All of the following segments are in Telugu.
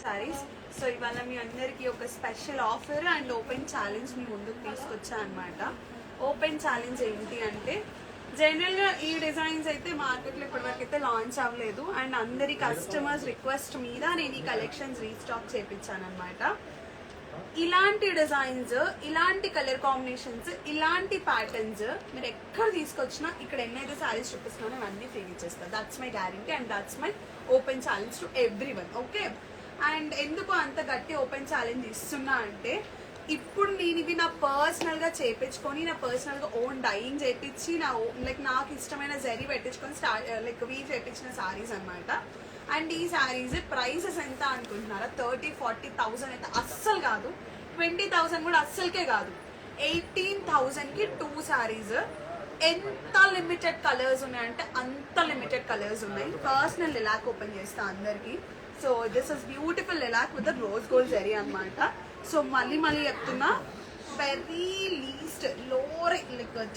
సారీస్. సో ఇవాళ మీ అందరికీ ఒక special offer and open challenge మీ ముందుకు తీసుకొచ్చా అనమాట. ఓపెన్ ఛాలెంజ్ ఏంటి అంటే, జనరల్గా ఈ డిజైన్స్ అయితే మార్కెట్లో ఇప్పటివరకు అయితే లాంచ్ అవ్వలేదు అండ్ అందరి కస్టమర్స్ రిక్వెస్ట్ మీద నేను ఈ కలెక్షన్స్ రీస్టాక్ చేయించాను అనమాట. ఇలాంటి డిజైన్స్, ఇలాంటి కలర్ కాంబినేషన్స్, ఇలాంటి ప్యాటర్న్స్ మీరు ఎక్కడ తీసుకొచ్చినా ఇక్కడ ఎన్నైతే శారీస్ చూపిస్తున్నానో అవన్నీ ఫ్రీ ఇచ్చేస్తాను. That's my guarantee and that's my open challenge to everyone. Okay, and ఎందుకు అంత గట్టి ఓపెన్ ఛాలెంజ్ ఇస్తున్నా అంటే, ఇప్పుడు నేను ఇవి నా పర్సనల్గా చేయించుకొని, నా పర్సనల్గా ఓన్ డైయింగ్ చేయించి, నాకు ఇష్టమైన జరీ పెట్టించుకొని వీవ్ చేయించిన శారీస్ అనమాట. అండ్ ఈ శారీస్ ప్రైసెస్ ఎంత అనుకుంటున్నారా? 30-40,000 అయితే అస్సలు కాదు, 20,000 కూడా అస్సలకే కాదు. 18,000కి 2 శారీస్. ఎంత లిమిటెడ్ కలర్స్ ఉన్నాయంటే అంత లిమిటెడ్ కలర్స్ ఉన్నాయి. పర్సనల్ లిలాక్ ఓపెన్ చేస్తా అందరికి. So this is beautiful lilac with rose gold zari అనమాట. సో మళ్ళీ చెప్తున్నా, వెరీ లీస్ట్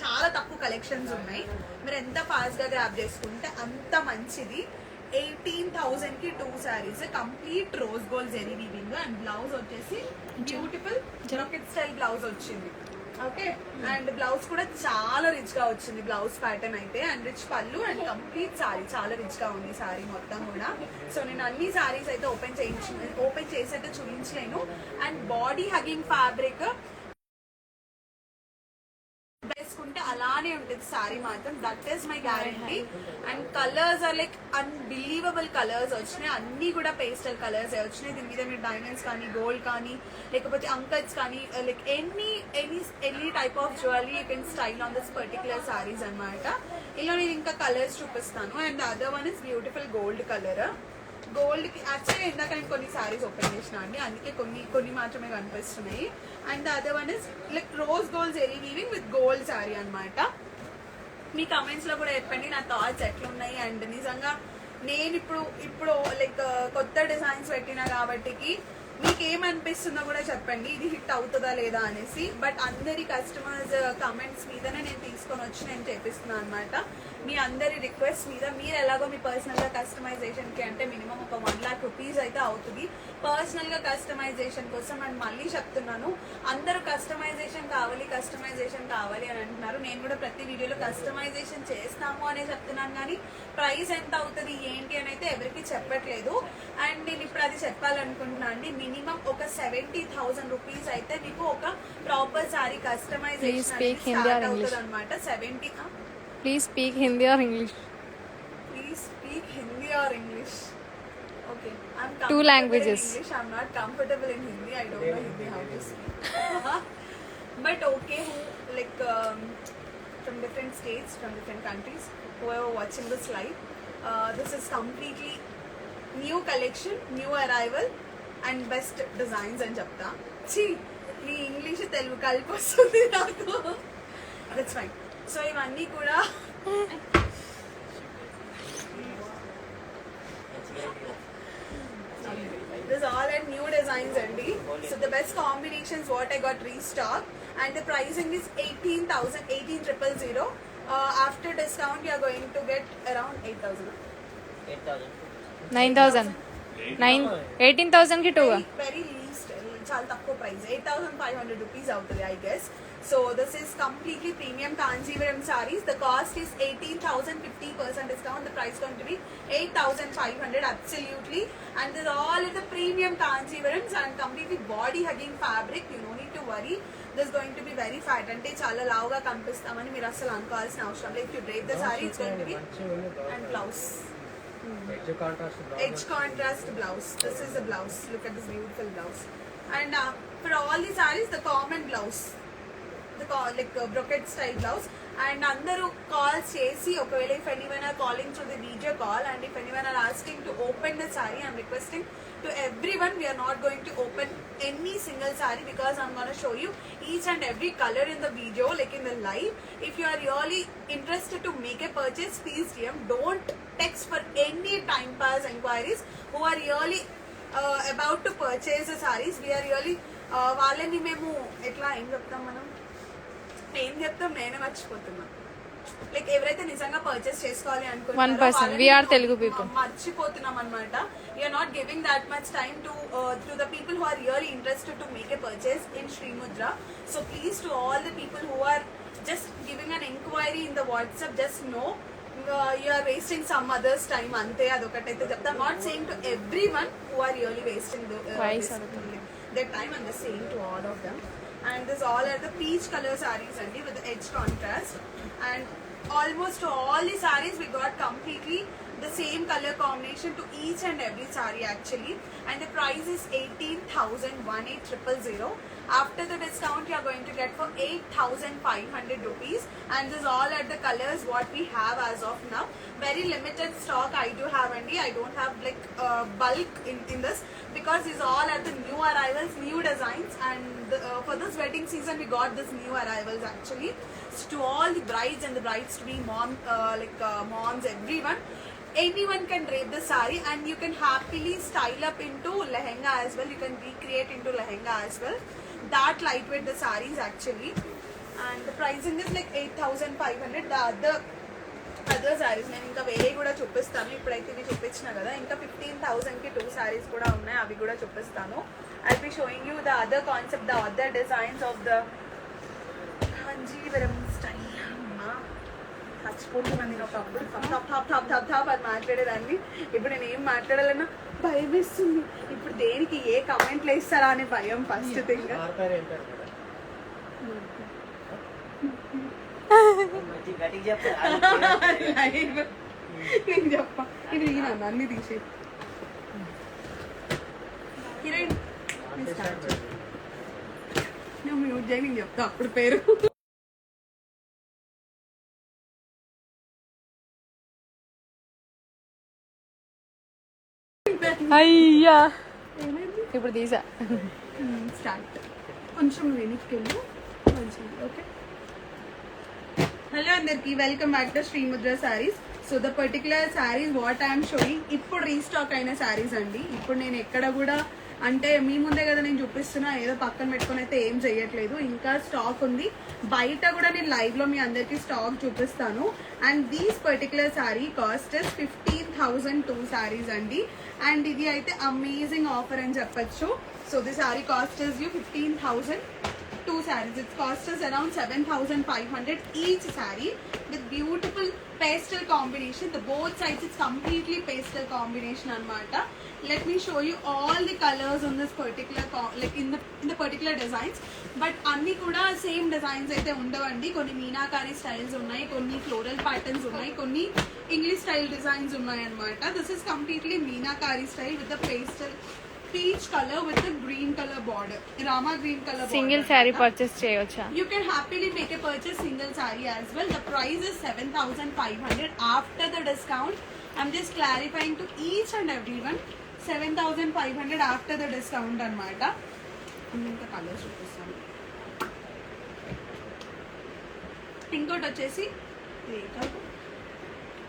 చాలా తక్కువ కలెక్షన్స్ ఉన్నాయి. మీరు ఎంత ఫాస్ట్ గా గ్రాబ్ చేసుకుంటే అంత మంచిది. 18,000కి 2 saris, complete rose gold zari weaving and blouse వచ్చేసి బ్యూటిఫుల్ జాకెట్ స్టైల్ బ్లౌజ్ వచ్చింది. ఓకే, అండ్ బ్లౌజ్ కూడా చాలా రిచ్ గా వచ్చింది. బ్లౌజ్ ప్యాటర్న్ అయితే and rich pallu and complete sari చాలా రిచ్ గా ఉంది సారీ మొత్తం కూడా. సో నేను అన్ని సారీస్ అయితే ఓపెన్ చేసి అయితే చూపించలేను. అండ్ బాడీ హగింగ్ ఫ్యాబ్రిక్ వేసుకుంటే అలానే ఉంటుంది సారీ మాత్రం. That is my guarantee. And colours are unbelievable colours వచ్చినాయి. అన్ని కూడా పేస్టల్ కలర్స్ వచ్చినాయి. దీని మీద మీరు డైమండ్స్ కానీ, గోల్డ్ కానీ, లేకపోతే అంకల్స్ కానీ, any type of jewellery you can style on this particular saris అనమాట. ఇలా నేను ఇంకా కలర్స్ చూపిస్తాను. And other one is beautiful gold colour. Gold కి యాక్చువల్లీ ఇందాక నేను కొన్ని సారీస్ ఓపెన్ చేసిన అండి, అందుకే కొన్ని మాత్రమే కనిపిస్తున్నాయి. And other one is rose gold zari weaving with gold sari అనమాట. మీ కమెంట్స్ లో కూడా చెప్పండి నా థాట్స్ ఎట్లున్నాయి. అండ్ నిజంగా నేను ఇప్పుడు కొత్త డిజైన్స్ పెట్టినా కాబట్టి మీకు ఏమనిపిస్తుందో కూడా చెప్పండి, ఇది హిట్ అవుతుందా లేదా అనేసి. బట్ అందరి కస్టమర్స్ కమెంట్స్ మీదనే నేను తీసుకొని వచ్చి నేను చేపిస్తున్నాను అనమాట. మీ అందరి రిక్వెస్ట్ మీద. మీరు ఎలాగో మీ పర్సనల్ గా కస్టమైజేషన్ కి అంటే మినిమం ఒక 1 lakh rupees అయితే అవుతుంది పర్సనల్ గా కస్టమైజేషన్ కోసం. అండ్ మళ్ళీ చెప్తున్నాను, అందరూ కస్టమైజేషన్ కావాలి అని అంటున్నారు. నేను కూడా ప్రతి వీడియోలో కస్టమైజేషన్ చేస్తాము అనే చెప్తున్నాను, కానీ ప్రైస్ ఎంత అవుతుంది ఏంటి అని అయితే ఎవరికి చెప్పట్లేదు. అండ్ నేను ఇప్పుడు అది చెప్పాలనుకుంటున్నాను అండి. మినిమం ఒక 70,000 rupees అయితే మీకు ఒక ప్రాపర్ సారీ కస్టమైజేషన్ అవుతుంది అనమాట. 70. Please speak Hindi or English. Okay, I'm 2 languages. in English. I'm not comfortable in Hindi. I don't know Hindi how to speak. But okay, from different states, from different countries, whoever watching this live, this is completely new collection, new arrival and best designs అని చెప్తా. నీ ఇంగ్లీష్ తెలుగు కలిపి వస్తుంది నాకు. That's fine. సో ఇవన్నీ కూడా this all are new designs andi. So the best combinations what I got restock and the pricing is 18,000. After discount you are going to get around 8,000. 9,000. 18,000 ki 2. Very least చాలా తక్కువ ప్రైస్. 8,500 rupees అవుతుంది I guess. So this is completely premium Kanjivaram sarees. The cost is 18,000, 50% discount. The price going to be 8,500 absolutely. And these all is the premium Kanjivarams and completely body hugging fabric. You no need to worry. This is going to be very fat. Ante chala lauga kanistamani meer assalu anukovalsina avasaram ledhu. If you drape the saree, it's going to be and blouse. Edge contrast blouse. This is the blouse. Look at this beautiful blouse. And for all the sarees, the common blouse. Brocade style blouse. And అందరూ కాల్స్ చేసి ఒకవేళ if anyone are calling through the video call and if anyone are asking to open the saree, I'm requesting to everyone, we are not going to open any single saree because I'm going to show you each and every color in the video in the live. If you are really interested to make a purchase, please DM. Don't text for any time pass inquiries. Who are really about to purchase the sarees, we are really వాళ్ళని మేము ఎట్లా ఏం చెప్తాం నేనే మర్చిపోతున్నా. లైక్ ఎవరైతే నిజంగా పర్చేస్ చేసుకోవాలి 1%. We are Telugu people. మర్చిపోతున్నాం అనమాట. You're not giving that much time to the people who are really interested to make a purchase in Shrimudra. So please to all the people who are just giving an enquiry in the WhatsApp, just know you are wasting some others time ante adokataiతే చెప్తా. not saying to everyone who are really wasting their time, and just saying to all of them. And this all are the peach color sarees andi with the edge contrast, and almost all the sarees we got completely the same color combination to each and every saree actually, and the price is 18,000 After the discount you are going to get for 8,500 rupees, and this all are the colors what we have as of now. Very limited stock I do have, and I don't have like bulk in this, because these all are the new arrivals, new designs, and for this wedding season we got this new arrivals actually. So to all the brides and the brides to be moms, everyone, anyone can drape the saree, and you can happily style up into lehenga as well. You can recreate into lehenga as well. That lightweight the sarees actually, and the pricing is like 8,500. The other sarees నేను ఇంకా వేరే కూడా చూపిస్తాను. ఇప్పుడైతే ఇవి చూపించిన కదా, ఇంకా 15,000కి 2 sarees కూడా ఉన్నాయి, అవి కూడా చూపిస్తాను. I'll be showing you the other concept, the other designs of the Kanjeevaram style. చచ్చిపోతుంది ఒకప్పుడు థప్ అని మాట్లాడేదాన్ని. ఇప్పుడు నేను ఏం మాట్లాడాలన్నా భయం వేస్తుంది. ఇప్పుడు దేనికి ఏ కమెంట్లు వేస్తారా అనే భయం ఫస్ట్ థింగ్. నేను చెప్పా ఇది ఈయన అన్ని తీసే హీరోయిన్ నువ్వు మ్యూట్ చేయి, నేను చెప్తా అప్పుడు పేరు. అయ్యా ఇప్పుడు తీసా. స్టార్ట్ కొంచెం వెనక్కి వెళ్ళు కొంచెం. ఓకే, హలో అందరికి, welcome back to Shrimudra Sarees. So the particular sarees what I'm showing ఇప్పుడు రీస్టాక్ అయిన సారీస్ అండి. ఇప్పుడు నేను ఎక్కడ కూడా అంటే మీ ముందే కదా నేను చూపిస్తున్నా, ఏదో పక్కన పెట్టుకుని అయితే ఏం చెయ్యట్లేదు. ఇంకా స్టాక్ ఉంది బయట కూడా, నేను లైవ్ లో మీ అందరికి స్టాక్ చూపిస్తాను. And these particular sorry cost 15,002 saris అండి. అండ్ ఇది అయితే అమేజింగ్ ఆఫర్ అని చెప్పచ్చు. So the sorry cost is you 15,002 sarees. It costs us around 7,500 each saree with beautiful pastel combination. The both sides it's completely pastel combination anamata. Let me show you all the colors on this particular in the particular designs. But anni kuda same designs aithe undavandi. Konni meenakari styles unnai, konni floral patterns unnai, konni English style designs unnai anamata. This is completely meenakari style with the pastel peach color with the green color border, rama green color border. Single sari purchase చేయొచ్చా? You can happily make a purchase single saree as well. The price is 7,500 after the discount. I'm just clarifying to each and everyone, 7,500 after the discount anamata. ఇంకా కలర్స్ చూపిస్తాను. ఇంకోటి వచ్చేసి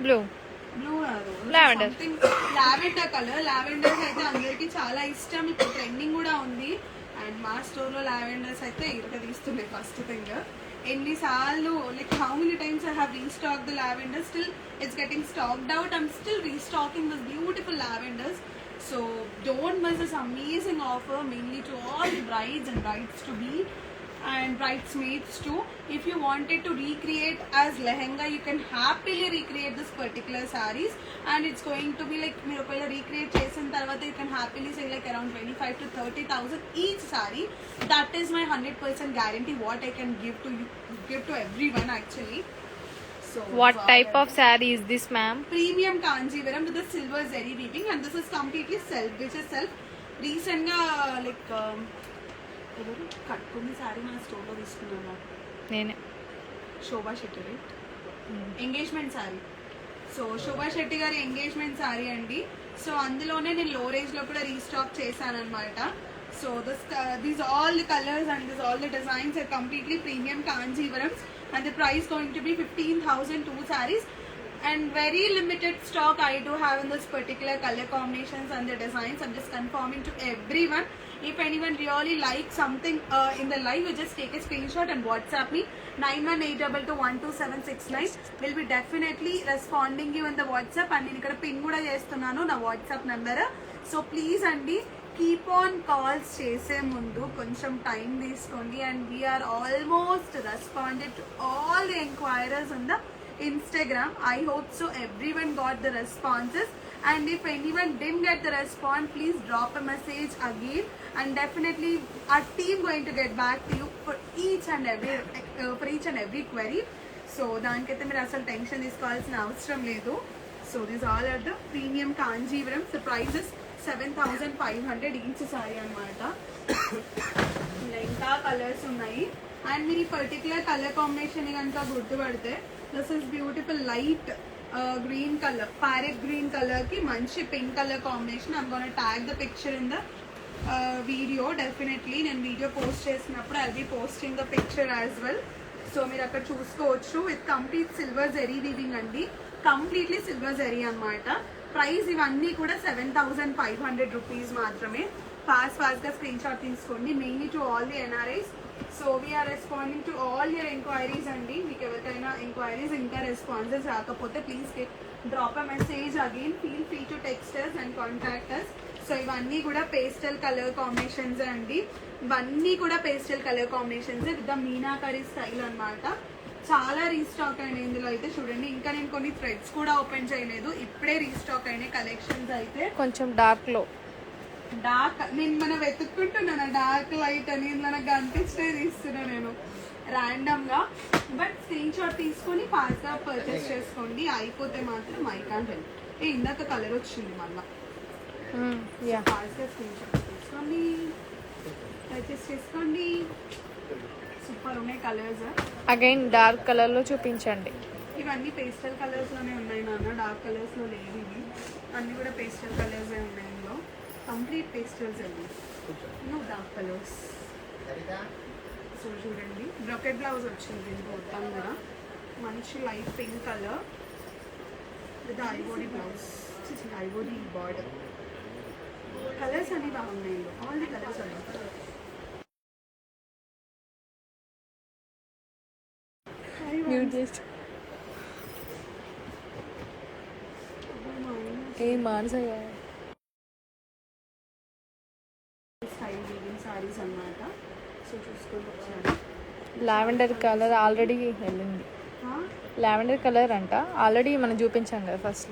బ్లూ లావెండర్ కలర్. లావెండర్స్ అయితే అందరికి చాలా ఇష్టం, ఇప్పుడు ట్రెండింగ్ కూడా ఉంది. అండ్ మా స్టోర్ లో లావెండర్స్ అయితే ఇరక తీస్తున్నాయి ఫస్ట్ థింగ్. ఎన్నిసార్లు like how many times I have restocked the lavender, still it's getting stocked out. I'm still restocking this beautiful lavenders. So don't miss this amazing offer, mainly to all the brides and brides to be and bridesmaids too. If you wanted to recreate as lehenga, you can happily recreate this particular sarees, and it's going to be like మీరు ఒకవేళ recreate చేసిన తర్వాత you can happily say like around 25 to 30,000 each saree. That is my 100% guarantee what I can give to everyone actually. So what type of saree is this, ma'am? Premium kanjivaram with the silver zari weaving, and this is completely self, which is self. Recent గా like ఎవరు కట్టుకున్న సారీ మన స్టోర్ లో తీసుకున్నాను, నేనే. Shobha Shetty right, engagement saree. So Shobha Shetty గారి ఎంగేజ్మెంట్ సారీ అండి. సో అందులోనే నేను లో రేంజ్ లో కూడా రీస్టాక్ చేశాను అనమాట. So these all the colours and this all the designs are completely premium Kanjeevarams, and the price going to be 15,002 sarees, and very limited stock I do have in this particular color combinations and the designs. I'm just confirming to everyone, If anyone really likes something in the live, you just take a screenshot and WhatsApp me 9182212769. We'll be definitely responding you in the WhatsApp. And నేను ఇక్కడ పిన్ కూడా చేస్తున్నాను నా వాట్సాప్ నెంబర్. సో ప్లీజ్ అండి కీప్ ఆన్ కాల్స్ చేసే ముందు కొంచెం టైం తీసుకోండి. And we're almost responded to all the enquiries in the Instagram. I hope so everyone got the responses, and if anyone didn't get the response, please drop a message again, and definitely our team going to get back to you for each and every query. So దానికైతే మీరు అసలు టెన్షన్ తీసుకోవాల్సిన అవసరం లేదు. So these all are the premium Kanjivaram. The price is 7,500 each saree అన్నమాట. ఇంకా కలర్స్ ఉన్నాయి. అండ్ మీరు ఈ పర్టికులర్ కలర్ కాంబినేషన్ కనుక గుర్తుపడితే this is beautiful light green colour, parrot green colour కి మంచి pink colour combination. I'm gonna tag the picture in the video. Definitely నేను వీడియో పోస్ట్ చేసినప్పుడు I be posting the picture as well. So మీరు అక్కడ చూసుకోవచ్చు. With complete silver zari weaving అండి, కంప్లీట్లీ సిల్వర్ జెరీ అన్నమాట. ప్రైస్ ఇవన్నీ కూడా 7,500 రూపీస్ మాత్రమే. ఫాస్ట్ గా స్క్రీన్ షాట్ తీసుకోండి. Mainly to all the NRIs. So we are responding to all your enquiries అండి. మీకు ఎవరికైనా ఎంక్వైరీస్ ఇంకా రెస్పాన్సెస్ రాకపోతే please drop a message again. Feel free to text and contact us. So ఇవన్నీ కూడా పేస్టల్ కలర్ కాంబినేషన్స్ అండి. ఇవన్నీ కూడా pastel colour combinations with the meenakari style అన్నమాట. చాలా రీస్టాక్ అయినాయి ఇందులో అయితే. చూడండి ఇంకా నేను కొన్ని థ్రెడ్స్ కూడా ఓపెన్ చేయలేదు, ఇప్పుడే రీస్టాక్ అయినాయి కలెక్షన్స్ అయితే. కొంచెం డార్క్ లో డార్క్ నేను మనం వెతుక్కుంటున్నాను డార్క్ లైట్ అని, నాకు కనిపించే తీస్తున్నా నేను ర్యాండమ్ గా. బట్ స్క్రీన్ షాట్ తీసుకొని ఫాస్ట్ గా పర్చేస్ చేసుకోండి. అయిపోతే మాత్రం ఐ కాంట్ హెల్ప్. ఇందాక కలర్ వచ్చింది మళ్ళా. ఫాస్ట్ గా స్క్రీన్ షాట్ తీసుకోండి, పర్చేస్ చేసుకోండి. సూపర్ ఉన్నాయి కలర్స్. అగైన్ డార్క్ కలర్ లో చూపించండి. ఇవన్నీ పేస్టల్ కలర్స్ లోనే ఉన్నాయి నాన్న, డార్క్ కలర్స్ లో లేదు. ఇవి అన్ని కూడా పేస్టల్ కలర్స్ ఉన్నాయి ఇందులో. కంప్లీట్ పేస్టల్స్ అండి, నో డార్క్ కలర్స్. సో చూడండి బ్రొకెట్ బ్లౌజ్ వచ్చింది దీనికి మొత్తం కూడా. మంచి light pink colour with ivory blouse, ivory border. Colours అన్ని బాగున్నాయి, ఆల్ ది కలర్స్ అన్నీ. మ్యూట్ చేసి ఏ మానసయ్య స్టైల్ వీవింగ్ సారీస్ అన్నమాట. సో చూసుకొని వచ్చాను. లావెండర్ కలర్ ఆల్రెడీ వెళ్ళింది. లావెండర్ కలర్ అంట ఆల్రెడీ మనం చూపించాం కదా ఫస్ట్.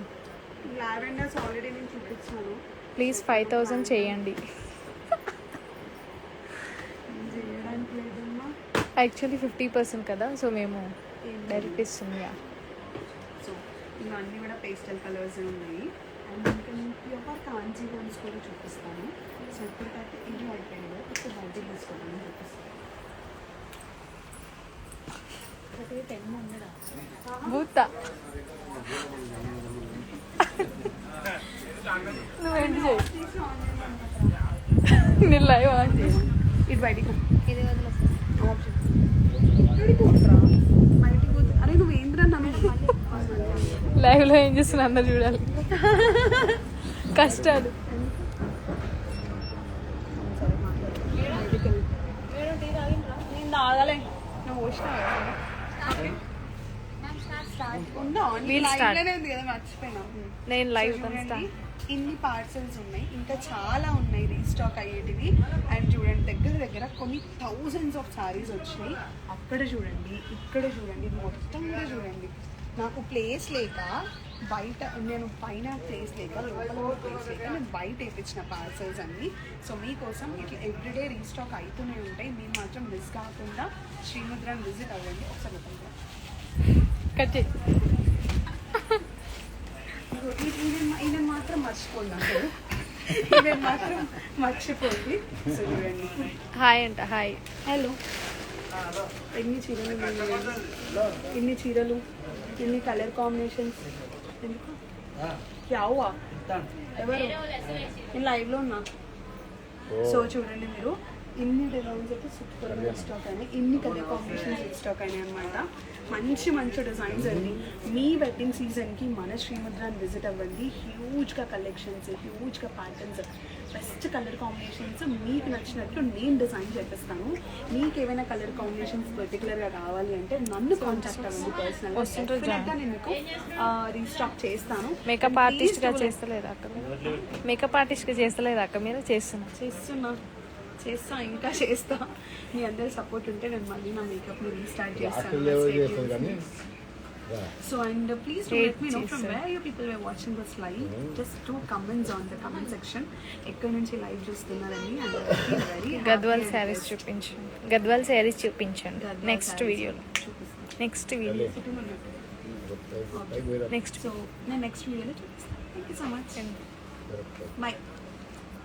లావెండర్స్ ఆల్రెడీ నేను చూపించాను. ప్లీజ్ 5,000 చేయండి. చేయడానికి లేదమ్మా. యాక్చువల్లీ 50% కదా, సో మేము డైరెక్ట్ ఇస్తుంది. సో ఇవన్నీ కూడా పేస్టల్ కలర్స్ ఉన్నాయి. అండ్ ఇంకా ప్యూర్ కాంజీవరమ్స్ కూడా చూపిస్తాను. సో ఇప్పటికైతే ఇది అయిపోయింది, ఇప్పుడు బయట తీసుకోవడానికి చూపిస్తాను. భూత నువ్వేంటి చేయి, నేను లైవ్ ఆన్ చేసి ఇది బయటికి ఇది బయటికి పోతే అరే నువ్వు ఏంద్రా నన్ను లైవ్ లో ఏం చేస్తున్నా అందరు చూడాలి. కష్టాలు. నేను తాగలే, నువ్వు వచ్చినా కదా మర్చిపోయినా. నేను లైవ్ ఇన్ని పార్సల్స్ ఉన్నాయి, ఇంకా చాలా ఉన్నాయి రీస్టాక్ అయ్యేటివి. అండ్ చూడండి దగ్గర కొన్ని థౌజండ్స్ ఆఫ్ సారీస్ వచ్చినాయి. అక్కడ చూడండి, ఇక్కడ చూడండి, ఇది మొత్తం కూడా చూడండి. నాకు ప్లేస్ లేక బయట, నేను పైన ప్లేస్ లేక లోపల ప్లేస్ లేక నేను బయట వేయించిన పార్సల్స్ అన్నీ. సో మీకోసం ఇట్లా ఎవ్రీడే రీస్టాక్ అవుతూనే ఉంటాయి. మీరు మాత్రం మిస్ కాకుండా శ్రీముద్రాన్ని విజిట్ అవ్వండి. ఒకసారి కట్ ఈయన మాత్రం మర్చిపోండి, అసలు ఈయన మాత్రం మర్చిపోండి. సో చూడండి, హాయ్ అంట. Hi, hello. ఎన్ని చీరలు ఉన్నాయి, ఎన్ని చీరలు, ఎన్ని కలర్ కాంబినేషన్స్. ఎందుకు యావా ఎవరు, నేను లైవ్లో ఉన్నా. సో చూడండి మీరు ఇన్ని డిజైన్స్ అయితే సూపర్గా స్టాక్ అయినాయి, ఇన్ని కలర్ కాంబినేషన్స్ స్టాక్ అయినాయి అనమాట. మంచి మంచి డిజైన్స్ అండి. మీ వెడ్డింగ్ సీజన్కి మన శ్రీముద్రాన్ని విజిట్ అవ్వండి. హ్యూజ్గా కలెక్షన్స్, హ్యూజ్గా ప్యాటర్న్స్, బెస్ట్ కలర్ కాంబినేషన్స్ మీకు నచ్చినట్లు నేను డిజైన్ చేపిస్తాను. మీకు ఏమైనా కలర్ కాంబినేషన్స్ పర్టికులర్గా కావాలి అంటే నన్ను కాంటాక్ట్ అవ్వండి పర్సనల్గా, నేను మీకు రీస్టాక్ చేస్తాను. మేకప్ ఆర్టిస్ట్గా చేస్తలేదా అక్క మీరు? మేకప్ ఆర్టిస్ట్గా చేస్తలేదా అక్క మీరు? చేస్తా, ఇంకా చేస్తా. మీ అందరి సపోర్ట్ ఉంటే నేను మళ్ళీ నా మేకప్ని రీస్టార్ట్ చేస్తాను. So and please do let me know from where you people were watching this live. Just do comments on the comment section. ఎక్కడి నుంచి లైవ్ చూస్తున్నారని. గద్వాల్ శారీస్ చూపించండి, గద్వాల్ శారీస్ చూపించండి నెక్స్ట్ వీడియోలో. నెక్స్ట్ వీడియో సో నేను నెక్స్ట్ వీడియోలో చూపిస్తాను. Thank you so much. Bye.